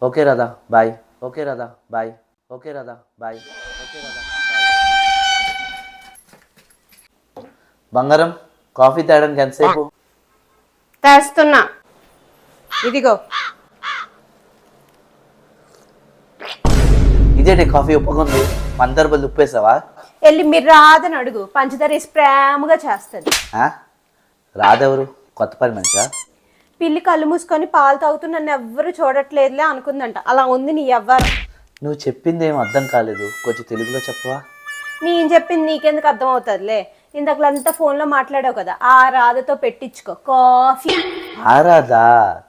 Okay Radha bye. Okay Radha bye. Okay Radha bye. Okay Radha బంగారం coffee తేయడానికి ఎంతసేపు? తెస్తున్నా, ఇదిగో. ఇదేంటి కాఫీ ఒప్పుకుంది, పందరు బదులు ఉప్పేసావా? వెళ్ళి మీరు రాదని అడుగు, పంచదార వేసి ప్రేమగా చేస్తుంది. ఆ? రాదెవరు, కొత్త పని మనిషా? పిల్లి కళ్ళు మూసుకొని పాలు తాగుతూ నన్ను ఎవ్వరు చూడట్లేదులే అనుకుందంట. అలా ఉంది నీ ఎవ్వరు. నువ్వు చెప్పింది ఏం అర్థం కాలేదు, కొంచెం తెలుగులో చెప్పవా? నేను చెప్పింది నీకెందుకు అర్థం అవుతుందిలే. ఇంతకులంతా ఫోన్లో మాట్లాడావు కదా, ఆ రాధతో పెట్టించుకో కాఫీ. ఆరాధా,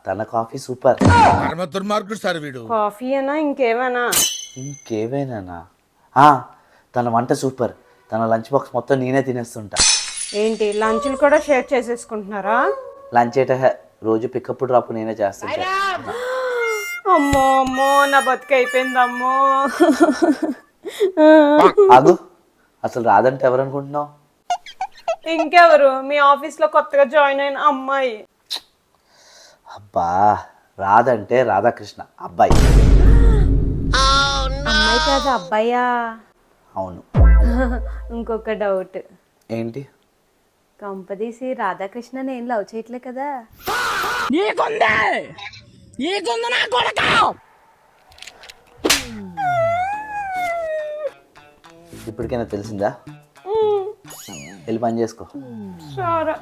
తన కాఫీ సూపర్. పరమ దుర్మార్గుడు సార్ వీడు. కాఫీ అయినా ఇంకేమైనా? ఇంకేమైనా? తన వంట సూపర్. తన లంచ్ బాక్స్ మొత్తం నేనే తినేస్తుంటా. ఏంటి లంచ్లు కూడా షేర్ చేసేసుకుంటున్నారా? లంచ్ రోజు పికప్ డ్రాప్ నేనే చేస్తుంటా. అమ్మో అమ్మో, నా బతుకు అయిపోయిందమ్మో. ఆగు, అసలు రాదంటే ఎవరు అనుకుంటున్నావు? ఇంకెవరు, మీ ఆఫీస్లో కొత్తగా జాయిన్ అయిన అమ్మాయి. అబ్బా, రాదంటే రాధాకృష్ణ అబ్బాయి. అమ్మాయి కాదు అబ్బాయా? అవును. ఇంకొక డౌట్. ఏంటి? కంపదీసి రాధాకృష్ణ నేను లవ్ చేయట్లే కదా? ఇప్పటికైనా తెలిసిందా? వెళ్ళి పని చేసుకో. సరే.